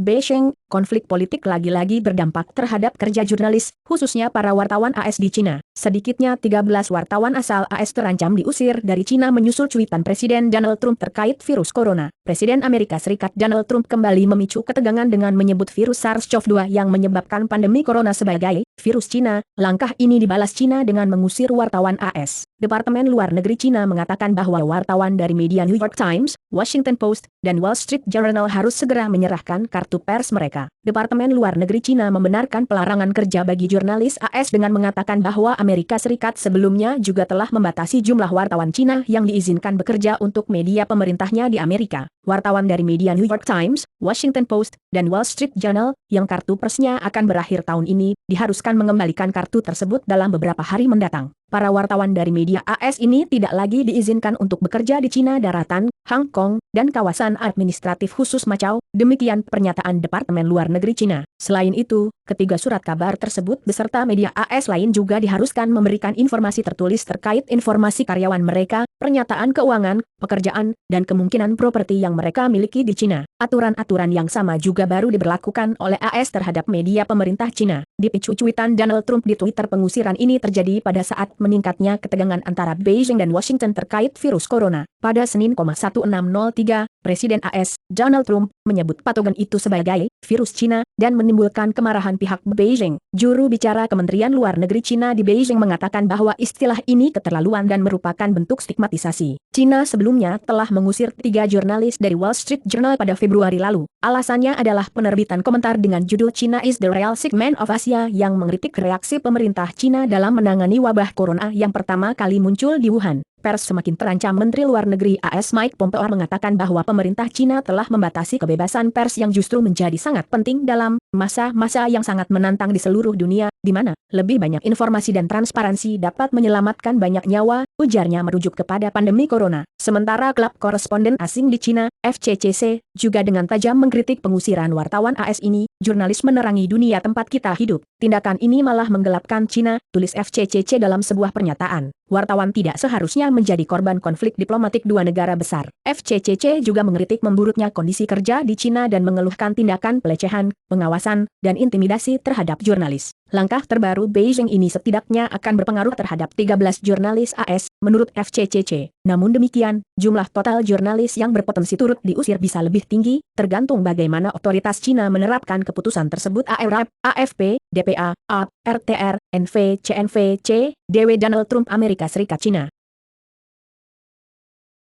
Beijing, konflik politik lagi-lagi berdampak terhadap kerja jurnalis, khususnya para wartawan AS di Cina. Sedikitnya 13 wartawan asal AS terancam diusir dari Cina menyusul cuitan Presiden Donald Trump terkait virus corona. Presiden Amerika Serikat Donald Trump kembali memicu ketegangan dengan menyebut virus SARS-CoV-2 yang menyebabkan pandemi corona sebagai virus Cina. Langkah ini dibalas Cina dengan mengusir wartawan AS. Departemen Luar Negeri Cina mengatakan bahwa wartawan dari media New York Times, Washington Post, dan Wall Street Journal harus segera menyerahkan kartu pers mereka. Departemen Luar Negeri Cina membenarkan pelarangan kerja bagi jurnalis AS dengan mengatakan bahwa Amerika Serikat sebelumnya juga telah membatasi jumlah wartawan Cina yang diizinkan bekerja untuk media pemerintahnya di Amerika. Wartawan dari media New York Times, Washington Post, dan Wall Street Journal yang kartu persnya akan berakhir tahun ini diharuskan mengembalikan kartu tersebut dalam beberapa hari mendatang. Para wartawan dari media AS ini tidak lagi diizinkan untuk bekerja di Cina Daratan, Hong Kong, dan kawasan administratif khusus Macau, demikian pernyataan Departemen Luar Negeri Cina. Selain itu, ketiga surat kabar tersebut beserta media AS lain juga diharuskan memberikan informasi tertulis terkait informasi karyawan mereka, pernyataan keuangan, pekerjaan, dan kemungkinan properti yang mereka miliki di Cina. Aturan-aturan yang sama juga baru diberlakukan oleh AS terhadap media pemerintah Cina. Dipicu cuitan Donald Trump di Twitter, pengusiran ini terjadi pada saat meningkatnya ketegangan antara Beijing dan Washington terkait virus corona. Pada Senin, 1603, Presiden AS, Donald Trump, menyebut patogen itu sebagai virus Cina dan menimbulkan kemarahan pihak Beijing. Juru bicara Kementerian Luar Negeri Cina di Beijing mengatakan bahwa istilah ini keterlaluan dan merupakan bentuk stigmatisasi. Cina sebelumnya telah mengusir 3 jurnalis dari Wall Street Journal pada Februari lalu. Alasannya adalah penerbitan komentar dengan judul China is the real sick man of Asia yang mengkritik reaksi pemerintah Cina dalam menangani wabah corona yang pertama kali muncul di Wuhan. Pers semakin terancam. Menteri Luar Negeri AS Mike Pompeo mengatakan bahwa pemerintah Cina telah membatasi kebebasan pers yang justru menjadi sangat penting dalam masa-masa yang sangat menantang di seluruh dunia, di mana lebih banyak informasi dan transparansi dapat menyelamatkan banyak nyawa, ujarnya merujuk kepada pandemi corona. Sementara klub koresponden asing di Cina, FCCC, juga dengan tajam mengkritik pengusiran wartawan AS ini. Jurnalis menerangi dunia tempat kita hidup. Tindakan ini malah menggelapkan Cina, tulis FCCC dalam sebuah pernyataan. Wartawan tidak seharusnya menjadi korban konflik diplomatik dua negara besar. FCCC juga mengkritik memburuknya kondisi kerja di Cina dan mengeluhkan tindakan pelecehan, pengawasan, dan intimidasi terhadap jurnalis. Langkah terbaru Beijing ini setidaknya akan berpengaruh terhadap 13 jurnalis AS, menurut FCCC. Namun demikian, jumlah total jurnalis yang berpotensi turut diusir bisa lebih tinggi, tergantung bagaimana otoritas Cina menerapkan keputusan tersebut. ARAP, AFP, DPA, AP, RTR, NV, CNVC, DW Donald Trump Amerika Serikat Cina.